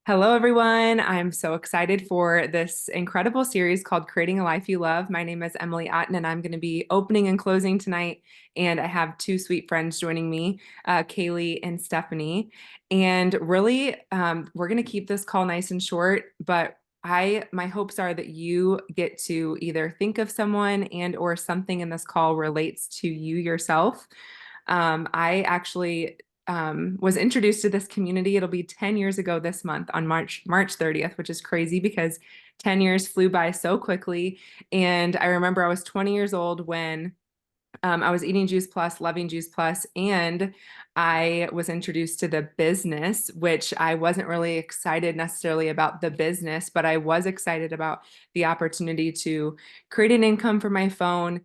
Hello, everyone. I'm so excited for this incredible series called Creating a Life You Love. My name is Emily Otten, and I'm going to be opening and closing tonight. And I have two sweet friends joining me, Cailey and Stephanie. And really, we're going to keep this call nice and short, but my hopes are that you get to either think of someone and or something in this call relates to you yourself. I actually was introduced to this community. It'll be 10 years ago this month on March 30th, which is crazy because 10 years flew by so quickly. And I remember I was 20 years old when I was eating Juice Plus, loving Juice Plus, and I was introduced to the business, which I wasn't really excited necessarily about the business, but I was excited about the opportunity to create an income for my phone.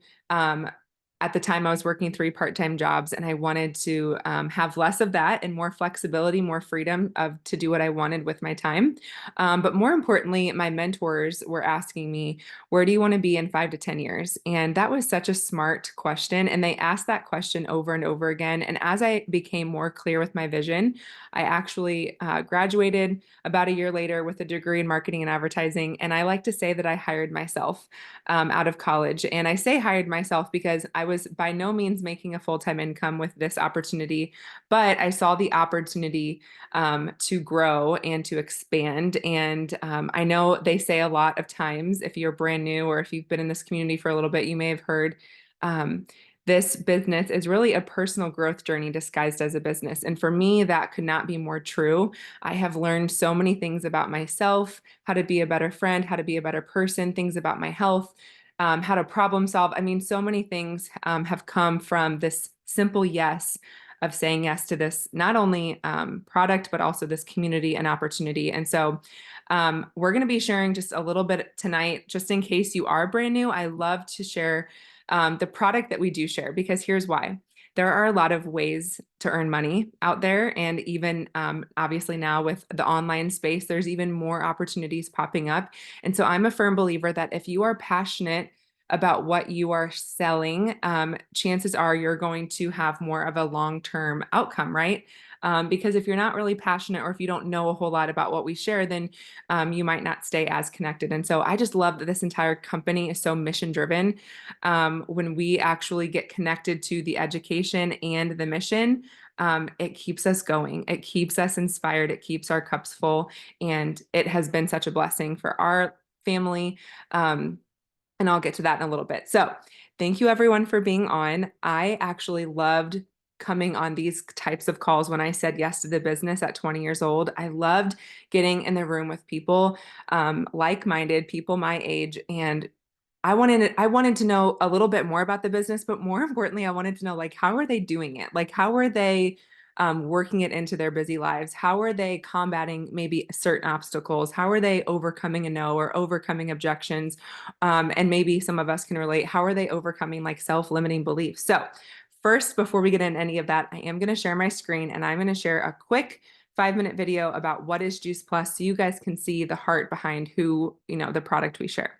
At the time, I was working three part-time jobs, and I wanted to have less of that and more flexibility, more freedom to do what I wanted with my time. But more importantly, my mentors were asking me, where do you want to be in 5 to 10 years? And that was such a smart question. And they asked that question over and over again. And as I became more clear with my vision, I actually graduated about a year later with a degree in marketing and advertising. And I like to say that I hired myself out of college. And I say hired myself because I was by no means making a full-time income with this opportunity, but I saw the opportunity to grow and to expand. And I know they say a lot of times, if you're brand new or if you've been in this community for a little bit, you may have heard um, this business is really a personal growth journey disguised as a business. And for me, that could not be more true. I have learned so many things about myself, how to be a better friend, how to be a better person, things about my health, how to problem solve. I mean, so many things have come from this simple yes of saying yes to this, not only product, but also this community and opportunity. And so we're going to be sharing just a little bit tonight, just in case you are brand new. I love to share the product that we do share, because here's why. There are a lot of ways to earn money out there. And even obviously now with the online space, there's even more opportunities popping up. And so I'm a firm believer that if you are passionate about what you are selling, chances are you're going to have more of a long-term outcome, right? Because if you're not really passionate or if you don't know a whole lot about what we share, then you might not stay as connected. And so I just love that this entire company is so mission driven. When we actually get connected to the education and the mission, it keeps us going. It keeps us inspired. It keeps our cups full. And it has been such a blessing for our family. And I'll get to that in a little bit. So thank you everyone for being on. I actually loved coming on these types of calls when I said yes to the business at 20 years old. I loved getting in the room with people, like-minded people my age, and I wanted to know a little bit more about the business, but more importantly, I wanted to know, like, how are they doing it? Like, how are they working it into their busy lives? How are they combating maybe certain obstacles? How are they overcoming a no or overcoming objections? And maybe some of us can relate. How are they overcoming like self-limiting beliefs? So first, before we get into any of that, I am going to share my screen and I'm going to share a quick 5-minute video about what is Juice Plus, so you guys can see the heart behind the product we share.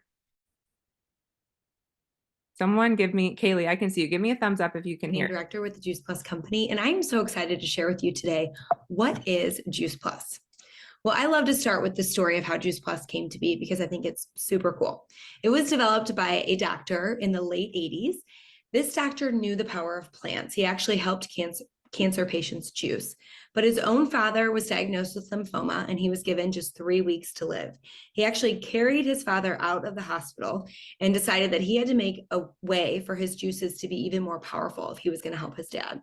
Someone give me, Cailey, I can see you. Give me a thumbs up if you can hear. Director with the Juice Plus company, and I'm so excited to share with you today, what is Juice Plus? Well, I love to start with the story of how Juice Plus came to be because I think it's super cool. It was developed by a doctor in the late 80s. This doctor knew the power of plants. He actually helped cancer patients juice, but his own father was diagnosed with lymphoma and he was given just 3 weeks to live. He actually carried his father out of the hospital and decided that he had to make a way for his juices to be even more powerful if he was going to help his dad.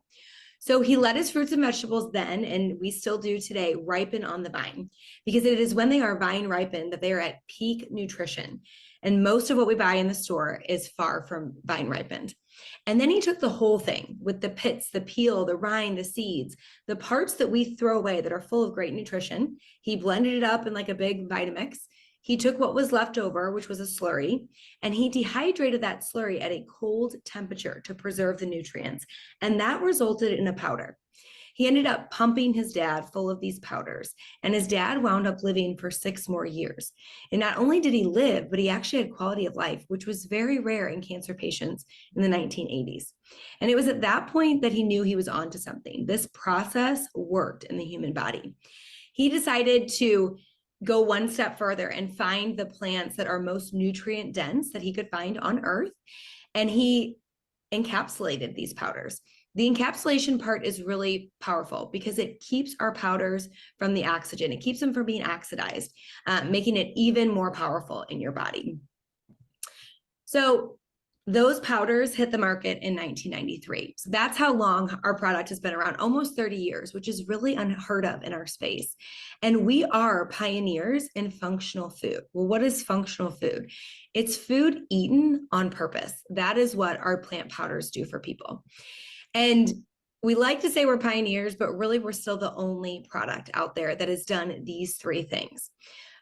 So he let his fruits and vegetables then, and we still do today, ripen on the vine, because it is when they are vine ripened that they are at peak nutrition. And most of what we buy in the store is far from vine ripened. And then he took the whole thing with the pits, the peel, the rind, the seeds, the parts that we throw away that are full of great nutrition. He blended it up in like a big Vitamix. He took what was left over, which was a slurry, and he dehydrated that slurry at a cold temperature to preserve the nutrients. And that resulted in a powder. He ended up pumping his dad full of these powders, and his dad wound up living for 6 more years. And not only did he live, but he actually had quality of life, which was very rare in cancer patients in the 1980s. And it was at that point that he knew he was onto something. This process worked in the human body. He decided to go one step further and find the plants that are most nutrient dense that he could find on Earth. And he encapsulated these powders. The encapsulation part is really powerful because it keeps our powders from the oxygen. It keeps them from being oxidized, making it even more powerful in your body. So those powders hit the market in 1993. So that's how long our product has been around, almost 30 years, which is really unheard of in our space. And we are pioneers in functional food. Well, what is functional food? It's food eaten on purpose. That is what our plant powders do for people. And we like to say we're pioneers, but really we're still the only product out there that has done these three things.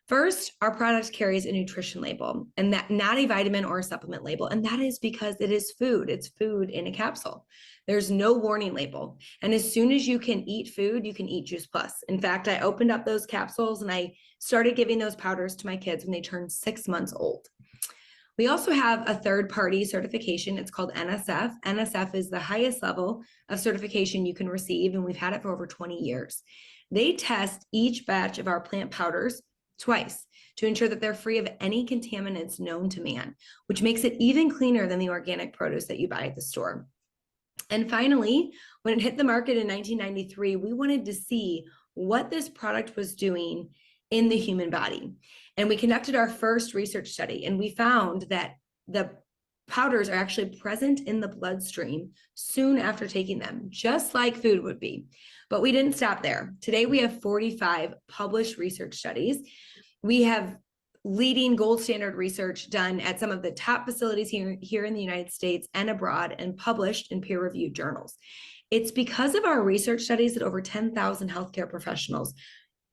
First, our product carries a nutrition label, and that not a vitamin or a supplement label. And that is because it is food. It's food in a capsule. There's no warning label. And as soon as you can eat food, you can eat Juice Plus. In fact, I opened up those capsules and I started giving those powders to my kids when they turned 6 months old. We also have a third-party certification. It's called NSF. NSF is the highest level of certification you can receive, and we've had it for over 20 years. They test each batch of our plant powders twice to ensure that they're free of any contaminants known to man, which makes it even cleaner than the organic produce that you buy at the store. And finally, when it hit the market in 1993, we wanted to see what this product was doing in the human body. And we conducted our first research study, and we found that the powders are actually present in the bloodstream soon after taking them, just like food would be. But we didn't stop there. Today, we have 45 published research studies. We have leading gold standard research done at some of the top facilities here in the United States and abroad, and published in peer-reviewed journals. It's because of our research studies that over 10,000 healthcare professionals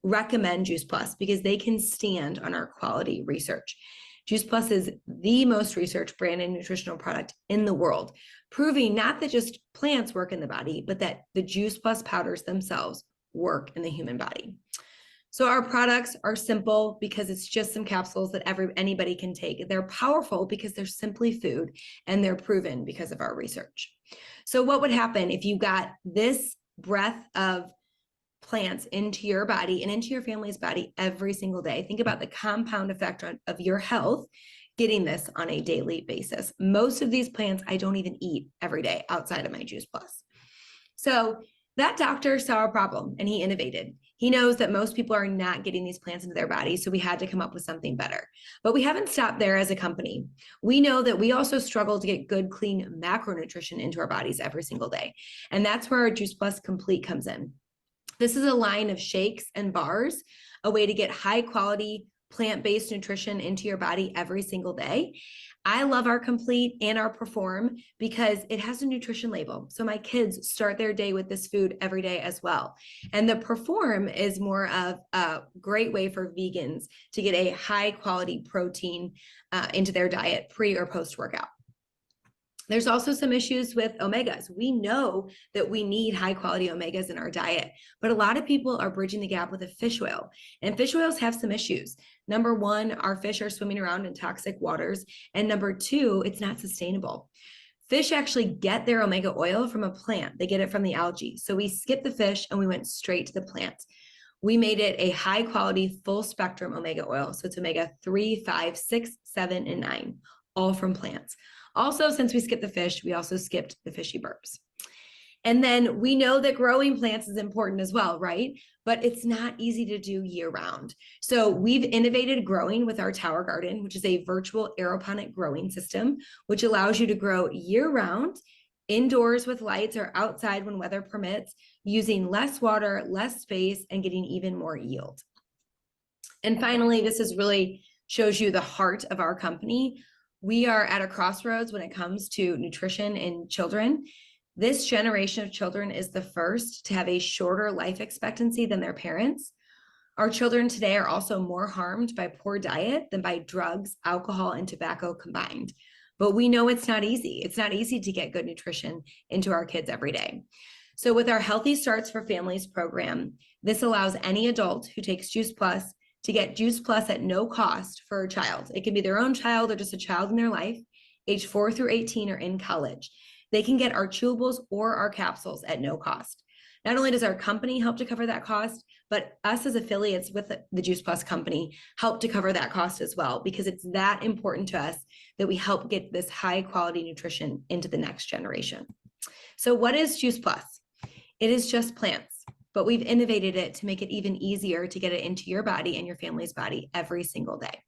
recommend Juice Plus, because they can stand on our quality research. Juice Plus is the most researched branded nutritional product in the world, proving not that just plants work in the body, but that the Juice Plus powders themselves work in the human body. So our products are simple because it's just some capsules that anybody can take. They're powerful because they're simply food, and they're proven because of our research. So what would happen if you got this breadth of plants into your body and into your family's body every single day? Think about the compound effect of your health getting this on a daily basis. Most of these plants I don't even eat every day outside of my Juice Plus. So that doctor saw a problem and he innovated. He knows that most people are not getting these plants into their body, so we had to come up with something better. But we haven't stopped there as a company. We know that we also struggle to get good, clean macronutrition into our bodies every single day. And that's where our Juice Plus Complete comes in. This is a line of shakes and bars, a way to get high quality plant-based nutrition into your body every single day. I love our Complete and our Perform because it has a nutrition label. So my kids start their day with this food every day as well. And the Perform is more of a great way for vegans to get a high quality protein into their diet pre or post workout. There's also some issues with omegas. We know that we need high quality omegas in our diet, but a lot of people are bridging the gap with a fish oil, and fish oils have some issues. Number one, our fish are swimming around in toxic waters. And number two, it's not sustainable. Fish actually get their omega oil from a plant. They get it from the algae. So we skipped the fish and we went straight to the plant. We made it a high quality, full spectrum omega oil. So it's omega 3, 5, 6, 7, and 9, all from plants. Also, since we skipped the fish, we also skipped the fishy burps. And then we know that growing plants is important as well, right? But it's not easy to do year round. So we've innovated growing with our Tower Garden, which is a virtual aeroponic growing system, which allows you to grow year round, indoors with lights or outside when weather permits, using less water, less space, and getting even more yield. And finally, this is really shows you the heart of our company. We are at a crossroads when it comes to nutrition in children. This generation of children is the first to have a shorter life expectancy than their parents. Our children today are also more harmed by poor diet than by drugs, alcohol, and tobacco combined. But we know it's not easy. It's not easy to get good nutrition into our kids every day. So with our Healthy Starts for Families program, this allows any adult who takes Juice Plus to get Juice Plus at no cost for a child. It can be their own child or just a child in their life, age 4 through 18 or in college. They can get our chewables or our capsules at no cost. Not only does our company help to cover that cost, But us as affiliates with the Juice Plus company help to cover that cost as well, because it's that important to us that we help get this high quality nutrition into the next generation. So what is Juice Plus? It is just plants, but we've innovated it to make it even easier to get it into your body and your family's body every single day.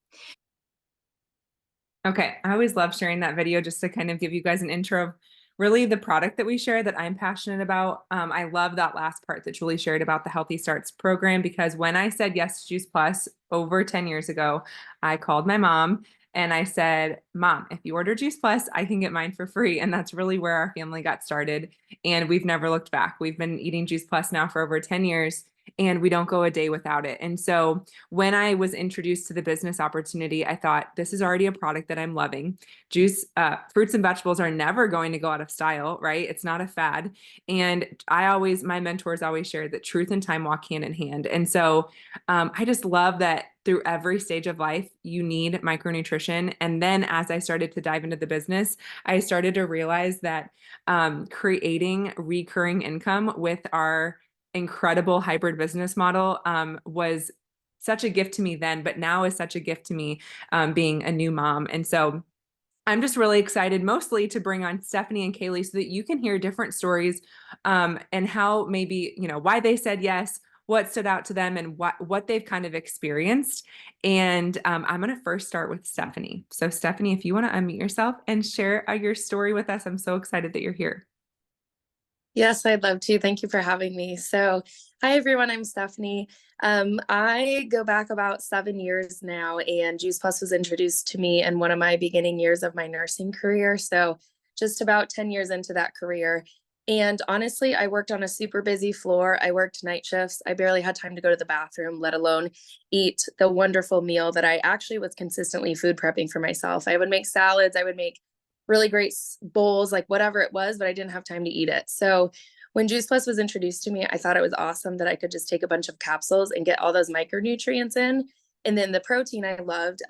Okay, I always love sharing that video just to kind of give you guys an intro of really the product that we share that I'm passionate about. I love that last part that Julie shared about the Healthy Starts program, because when I said yes to Juice Plus over 10 years ago, I called my mom and I said, Mom, if you order Juice Plus, I can get mine for free. And that's really where our family got started. And we've never looked back. We've been eating Juice Plus now for over 10 years. And we don't go a day without it. And so when I was introduced to the business opportunity, I thought, this is already a product that I'm loving. Fruits and vegetables are never going to go out of style, right? It's not a fad. And my mentors always shared that truth and time walk hand in hand. And so I just love that through every stage of life, you need micronutrition. And then as I started to dive into the business, I started to realize that creating recurring income with our incredible hybrid business model was such a gift to me then, but now is such a gift to me being a new mom. And so I'm just really excited mostly to bring on Stephanie and Cailey so that you can hear different stories and how maybe, why they said yes, what stood out to them, and what they've kind of experienced. And I'm going to first start with Stephanie. So Stephanie, if you want to unmute yourself and share your story with us, I'm so excited that you're here. Yes, I'd love to. Thank you for having me. So, hi everyone, I'm Stephanie. I go back about 7 years now, and Juice Plus was introduced to me in one of my beginning years of my nursing career. So, just about 10 years into that career. And honestly, I worked on a super busy floor. I worked night shifts. I barely had time to go to the bathroom, let alone eat the wonderful meal that I actually was consistently food prepping for myself. I would make salads, I would make really great bowls, like whatever it was, but I didn't have time to eat it. So when Juice Plus was introduced to me, I thought it was awesome that I could just take a bunch of capsules and get all those micronutrients in. And then the protein I loved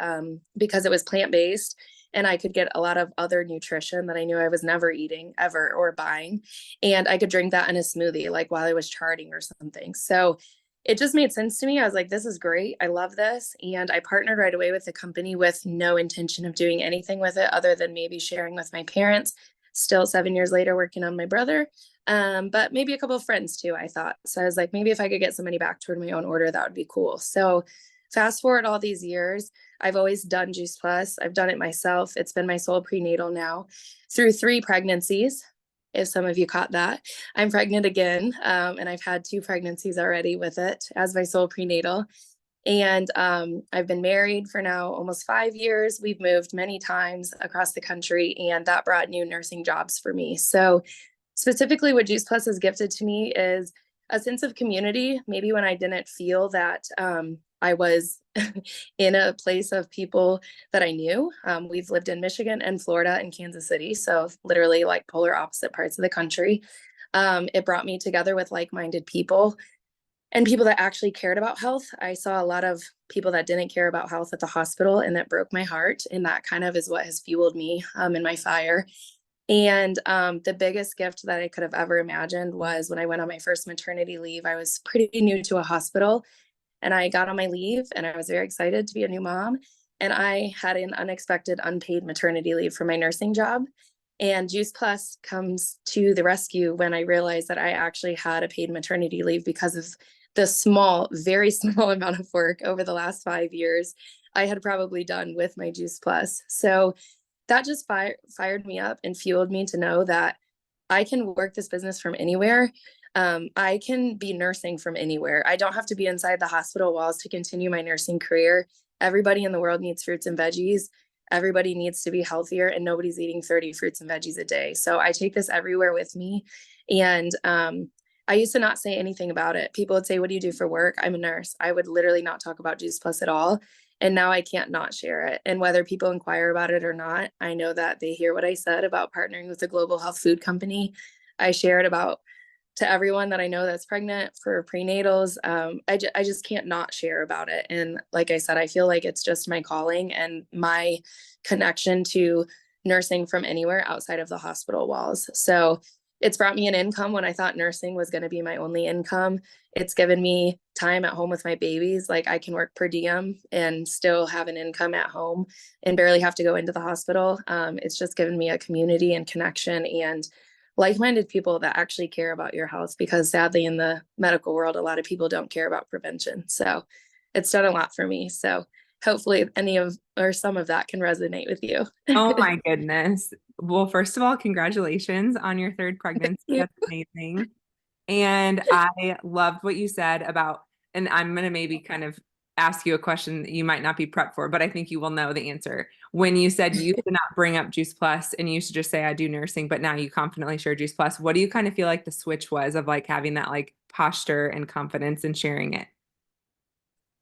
because it was plant-based, and I could get a lot of other nutrition that I knew I was never eating ever or buying. And I could drink that in a smoothie, like while I was charting or something. So it just made sense to me. I was like, this is great. I love this. And I partnered right away with the company with no intention of doing anything with it other than maybe sharing with my parents. Still 7 years later, working on my brother, but maybe a couple of friends too, I thought. So I was like, maybe if I could get some money back toward my own order, that would be cool. So fast forward all these years, I've always done Juice Plus. I've done it myself. It's been my sole prenatal now through 3 pregnancies. If some of you caught that, I'm pregnant again. And I've had 2 pregnancies already with it as my sole prenatal. And I've been married for now almost 5 years. We've moved many times across the country, and that brought new nursing jobs for me. So specifically what Juice Plus has gifted to me is a sense of community. Maybe when I didn't feel that I was in a place of people that I knew. We've lived in Michigan and Florida and Kansas City, so literally like polar opposite parts of the country. It brought me together with like-minded people and people that actually cared about health. I saw a lot of people that didn't care about health at the hospital, and that broke my heart. And that kind of is what has fueled me in my fire. And the biggest gift that I could have ever imagined was when I went on my first maternity leave. I was pretty new to a hospital, and I got on my leave, and I was very excited to be a new mom. And I had an unexpected unpaid maternity leave for my nursing job. And Juice Plus comes to the rescue when I realized that I actually had a paid maternity leave because of the small, very small amount of work over the last 5 years I had probably done with my Juice Plus. So that just fired me up and fueled me to know that I can work this business from anywhere. I can be nursing from anywhere. I don't have to be inside the hospital walls to continue my nursing career. Everybody in the world needs fruits and veggies. Everybody needs to be healthier, and nobody's eating 30 fruits and veggies a day. So I take this everywhere with me. And I used to not say anything about it. People would say, what do you do for work? I'm a nurse. I would literally not talk about Juice Plus at all. And now I can't not share it. And whether people inquire about it or not, I know that they hear what I said about partnering with a global health food company. I share it about to everyone that I know that's pregnant for prenatals. I just can't not share about it. And like I said, I feel like it's just my calling and my connection to nursing from anywhere outside of the hospital walls. So It's brought me an income when I thought nursing was going to be my only income. It's given me time at home with my babies. Like I can work per diem and still have an income at home and barely have to go into the hospital. It's just given me a community and connection and like-minded people that actually care about your health, because sadly in the medical world, a lot of people don't care about prevention. So it's done a lot for me. So hopefully any of or some of that can resonate with you. Oh my goodness. Well, first of all, congratulations on your third pregnancy. That's amazing. And I loved what you said about, and I'm going to maybe kind of ask you a question that you might not be prepped for, but I think you will know the answer. When you said you used to not bring up Juice Plus and you used to just say, I do nursing, but now you confidently share Juice Plus, what do you kind of feel like the switch was of like having that like posture and confidence in sharing it?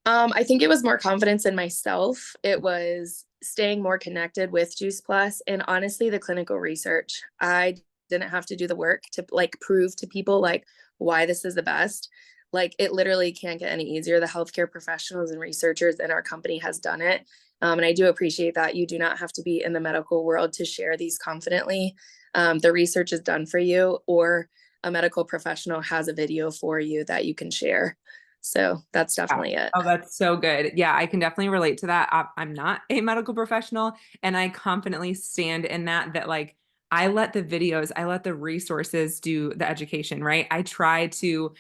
I think it was more confidence in myself. It was staying more connected with Juice Plus, and honestly, the clinical research. I didn't have to do the work to like prove to people like why this is the best. Like it literally can't get any easier. The healthcare professionals and researchers in our company has done it. And I do appreciate that you do not have to be in the medical world to share these confidently. The research is done for you, or a medical professional has a video for you that you can share. So that's Yeah. definitely it. Oh, that's so good. Yeah, I can definitely relate to that. I'm not a medical professional, and I confidently stand in that like I let the videos, I let the resources do the education, right? I try to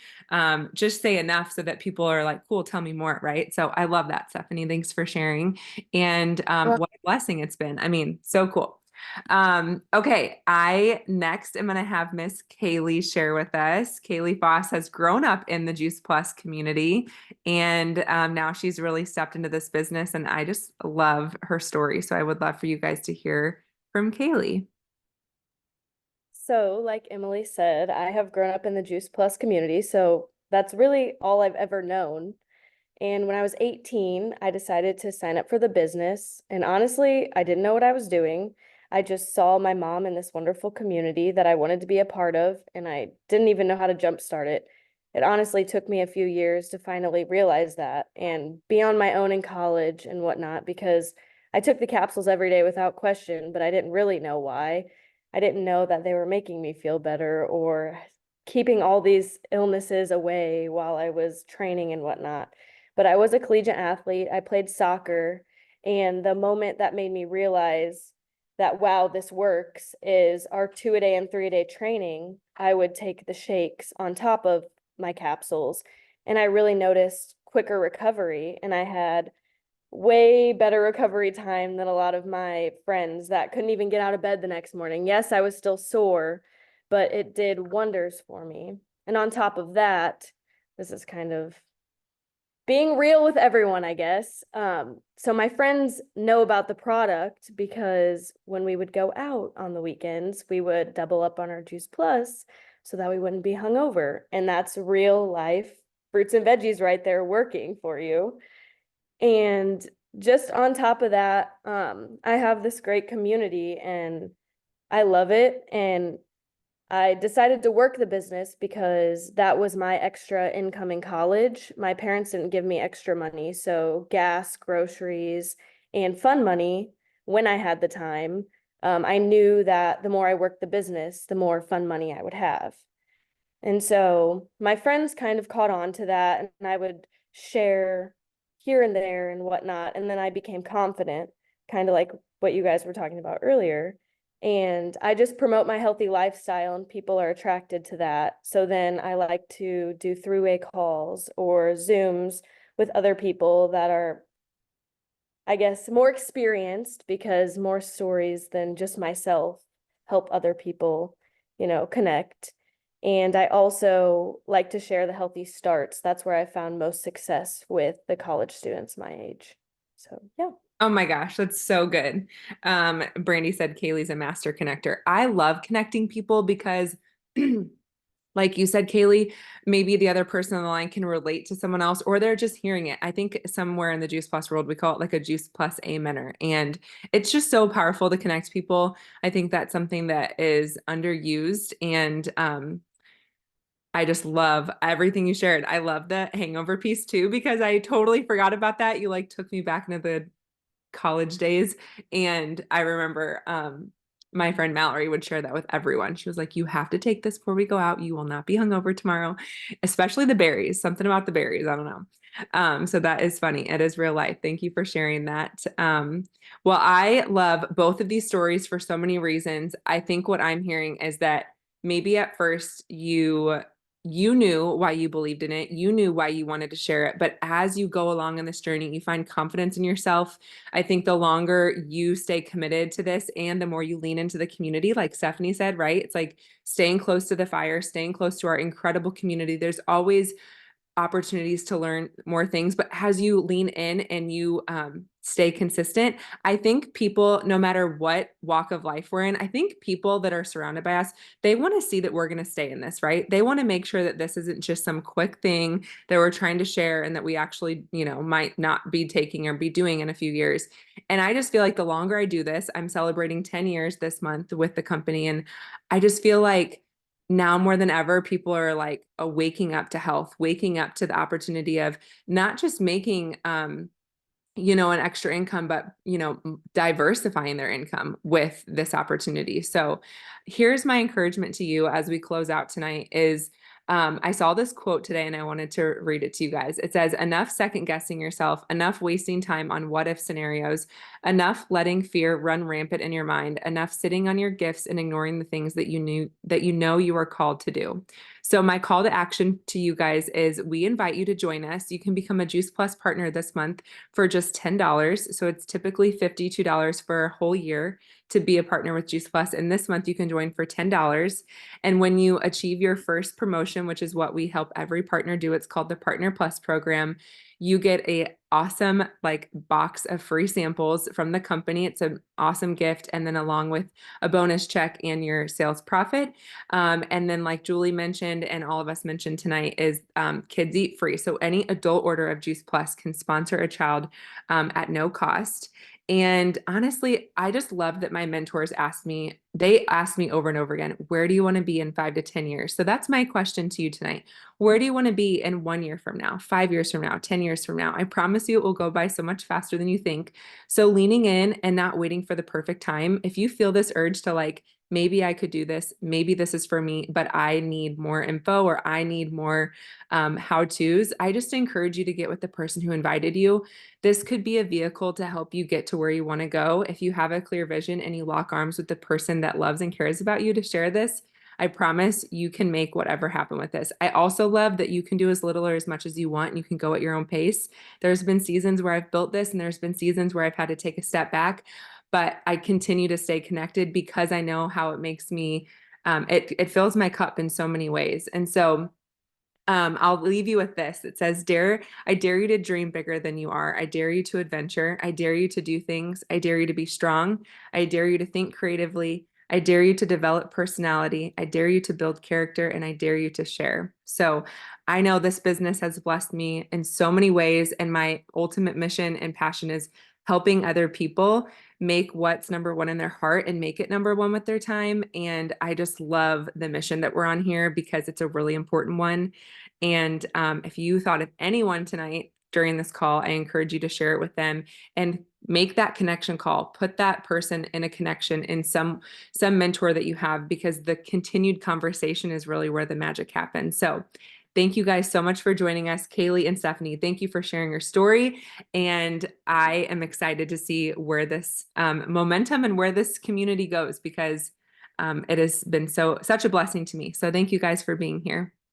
just say enough so that people are like, cool, tell me more, right? So I love that, Stephanie. Thanks for sharing. And Well, what a blessing it's been. I mean, so cool. Okay, I next am going to have Miss Cailey share with us. Cailey Foss has grown up in the Juice Plus community, and now she's really stepped into this business, and I just love her story. So I would love for you guys to hear from Cailey. So, like Emily said, I have grown up in the Juice Plus community, so that's really all I've ever known. And when I was 18, I decided to sign up for the business. And honestly, I didn't know what I was doing. I just saw my mom in this wonderful community that I wanted to be a part of, and I didn't even know how to jumpstart it. It honestly took me a few years to finally realize that and be on my own in college and whatnot, because I took the capsules every day without question, but I didn't really know why. I didn't know that they were making me feel better or keeping all these illnesses away while I was training and whatnot. But I was a collegiate athlete. I played soccer. And the moment that made me realize that, wow, this works is our 2-a-day and 3-a-day training. I would take the shakes on top of my capsules. And I really noticed quicker recovery. And I had way better recovery time than a lot of my friends that couldn't even get out of bed the next morning. Yes, I was still sore, but it did wonders for me. And on top of that, this is kind of being real with everyone, I guess. So my friends know about the product because when we would go out on the weekends, we would double up on our Juice Plus so that we wouldn't be hungover. And that's real life fruits and veggies right there working for you. And just on top of that, I have this great community and I love it. And I decided to work the business because that was my extra income in college. My parents didn't give me extra money, so gas, groceries, and fun money when I had the time. I knew that the more I worked the business, the more fun money I would have. And so my friends kind of caught on to that, and I would share here and there and whatnot. And then I became confident, kind of like what you guys were talking about earlier. And I just promote my healthy lifestyle, and people are attracted to that. So then I like to do three-way calls or Zooms with other people that are, I guess, more experienced, because more stories than just myself help other people, connect. And I also like to share the healthy starts. That's where I found most success with the college students my age. So, yeah. Oh my gosh, that's so good. Brandy said Cailey's a master connector. I love connecting people because like you said, Cailey, maybe the other person on the line can relate to someone else, or they're just hearing it. I think somewhere in the Juice Plus world, we call it like a Juice Plus amener. And it's just so powerful to connect people. I think that's something that is underused. And I just love everything you shared. I love the hangover piece too, because I totally forgot about that. You like took me back into the college days. And I remember my friend Mallory would share that with everyone. She was like, you have to take this before we go out. You will not be hungover tomorrow, especially the berries, something about the berries. I don't know. So that is funny. It is real life. Thank you for sharing that. Well, I love both of these stories for so many reasons. I think what I'm hearing is that maybe at first you knew why you believed in it. You knew why you wanted to share it. But as you go along in this journey, you find confidence in yourself. I think the longer you stay committed to this and the more you lean into the community, like Stephanie said, right? It's like staying close to the fire, staying close to our incredible community. There's always opportunities to learn more things, but as you lean in and you stay consistent, I think people, no matter what walk of life we're in, I think people that are surrounded by us, they want to see that we're going to stay in this, right? They want to make sure that this isn't just some quick thing that we're trying to share and that we actually, might not be taking or be doing in a few years. And I just feel like the longer I do this, I'm celebrating 10 years this month with the company. And I just feel like now more than ever, people are like waking up to health, waking up to the opportunity of not just making, an extra income, but, diversifying their income with this opportunity. So here's my encouragement to you as we close out tonight is, I saw this quote today and I wanted to read it to you guys. It says, enough second guessing yourself, enough wasting time on what if scenarios, enough letting fear run rampant in your mind, enough sitting on your gifts and ignoring the things that you know you are called to do. So my call to action to you guys is we invite you to join us. You can become a Juice Plus partner this month for just $10. So it's typically $52 for a whole year to be a partner with Juice Plus. And this month you can join for $10. And when you achieve your first promotion, which is what we help every partner do, it's called the Partner Plus program. You get a awesome box of free samples from the company. It's an awesome gift. And then along with a bonus check and your sales profit. And then like Julie mentioned, and all of us mentioned tonight is kids eat free. So any adult order of Juice Plus can sponsor a child at no cost. And honestly, I just love that my mentors they asked me over and over again, where do you want to be in 5 to 10 years? So that's my question to you tonight. Where do you want to be in 1 year from now, 5 years from now, 10 years from now? I promise you it will go by so much faster than you think. So leaning in and not waiting for the perfect time. If you feel this urge to maybe I could do this, maybe this is for me, but I need more info or I need more how-tos, I just encourage you to get with the person who invited you. This could be a vehicle to help you get to where you want to go. If you have a clear vision and you lock arms with the person that loves and cares about you to share this, I promise you can make whatever happen with this. I also love that you can do as little or as much as you want and you can go at your own pace. There's been seasons where I've built this and there's been seasons where I've had to take a step back, but I continue to stay connected because I know how it makes me, it fills my cup in so many ways. And so I'll leave you with this. It says, I dare you to dream bigger than you are. I dare you to adventure. I dare you to do things. I dare you to be strong. I dare you to think creatively. I dare you to develop personality. I dare you to build character and I dare you to share. So I know this business has blessed me in so many ways. And my ultimate mission and passion is helping other people make what's number one in their heart and make it number one with their time. And I just love the mission that we're on here because it's a really important one. And if you thought of anyone tonight during this call, I encourage you to share it with them and make that connection call. Put that person in a connection in some mentor that you have, because the continued conversation is really where the magic happens. So thank you guys so much for joining us. Cailey and Stephanie, thank you for sharing your story. And I am excited to see where this momentum and where this community goes, because it has been such a blessing to me. So thank you guys for being here.